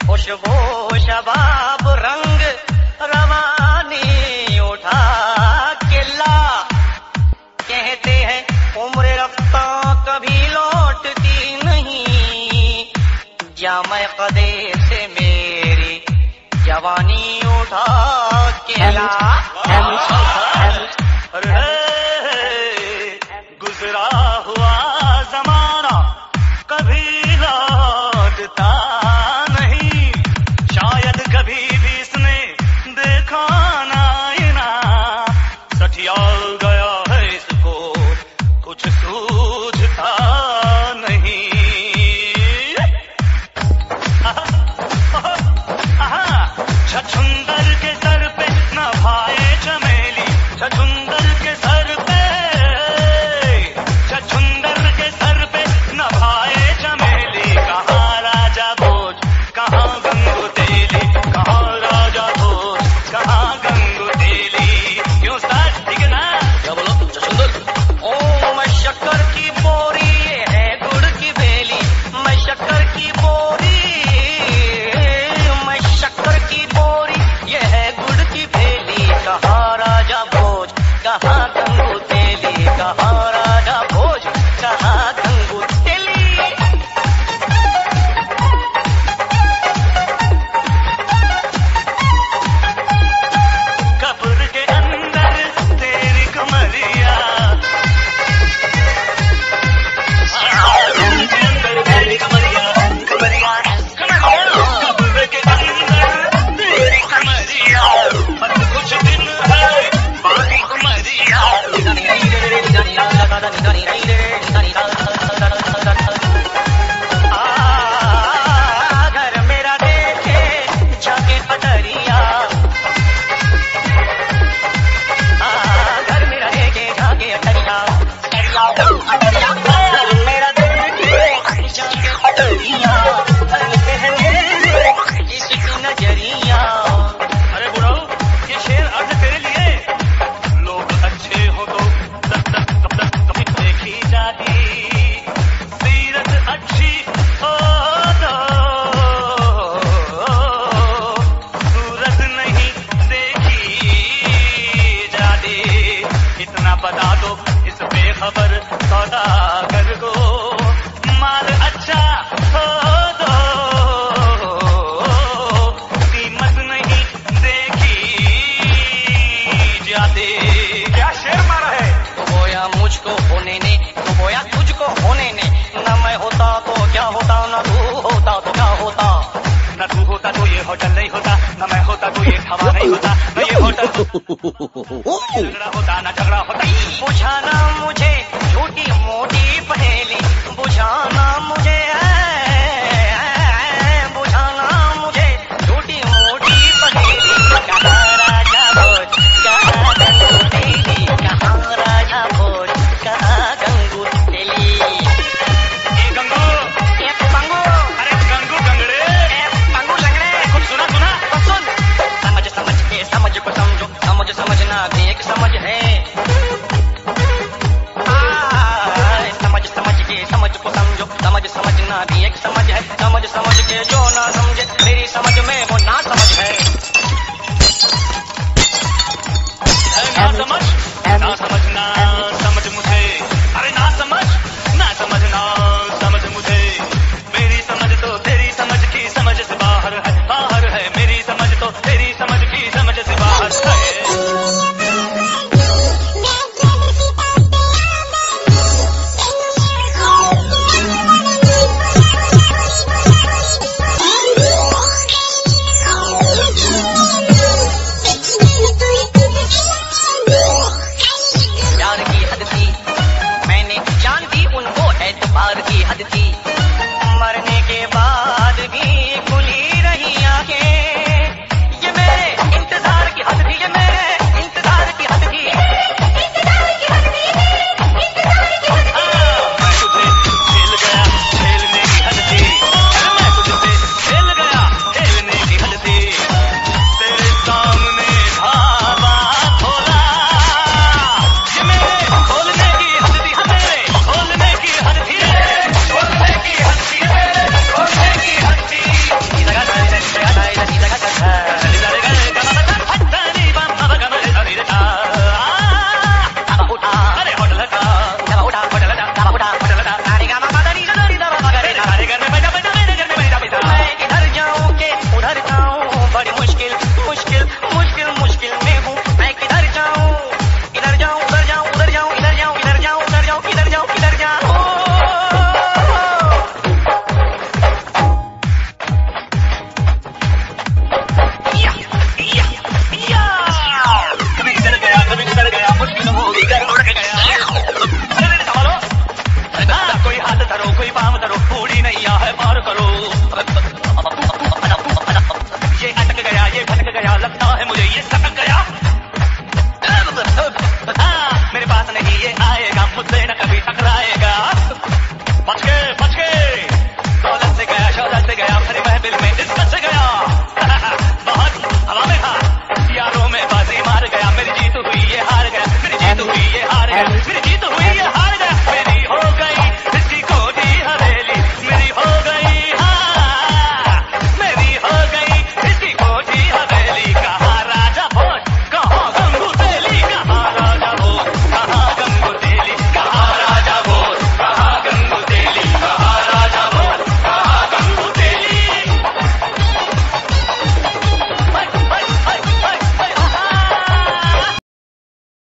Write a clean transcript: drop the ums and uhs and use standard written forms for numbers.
खुशबू शबाब रंग रवानी उठा किला। कहते हैं उम्र रफ्ता कभी लौटती नहीं, जामे कदे से मेरी जवानी उठा किला। गुजरा हुआ जमाना कभी लौटता नहीं, शायद कभी भी इसने देखा ना इना। सठिया गया है इसको कुछ सूझता नहीं। छछुंदर के सर पे न भाए चमेली, छछुंदर के सर पे, छछुंदर के सर पे न भाए चमेली। कहाँ राजा भोज कहाँ गंगू तेली, कहाँ राजा भोज कहाँ गंगू तेली। क्यों उस्ताद ठीक है ना? क्या बोलो छछुंदर? ओ मैं शक्कर की बोरी ये है गुड़ की बेली, मैं शक्कर की बोरी, मैं शक्कर की बोरी ये है गुड़ की बेली। कहाँ राजा भोज कहाँ गंगू तेली, कहाँ राजा भोज कहाँ गंगू तेली। कब्र के अंदर तेरी कमरिया, तेरी कमरिया, कमरिया, कब्र के अंदर तेरी कमरिया। बस कुछ दिन है बाकी कमरिया। घर मेरा देखे झाके पटरिया, घर मेरा देखे झाके अटरिया, घर मेरा देखे झाके पटरिया, इसकी नजरिया। अरे बुढ़ाऊ ये शेर अर्थ तेरे लिए। लोग अच्छे हो तो कभी देखी जाती, सीरत अच्छी हो तो सूरत नहीं देखी जाती। इतना बता दो इस बेखबर सौदागर को, माल अच्छा हो तो कीमत नहीं देखी जाती। क्या शेर मारा है? तो बोया मुझको होने ने, तो बोया तुझको होने ने। न मैं होता तो क्या होता, न तू होता तो क्या होता। न तू होता तो ये होटल नहीं होता, न मैं होता तो ये हवा नहीं होता, न ये होटल झगड़ा होता न झगड़ा होता। बुझाना मुझे छोटी मोटी पहेली, बुझाना मुझे, बुझाना मुझे छोटी मोटी पहेली। कहाँ राजा भोज कहाँ गंगू तेली, कहाँ राजा भोज कहाँ गंगू तेली। ए गंगू, ए पंगू, अरे गंगू गंगड़े, ए पंगू लंगड़े, कुछ सुना सुना तो सुन। समझ समझ के समझ को समझो, समझ समझना भी एक समझ है। समझ समझ के समझ को समझो, समझ समझना भी एक समझ है। समझ समझ के जो ना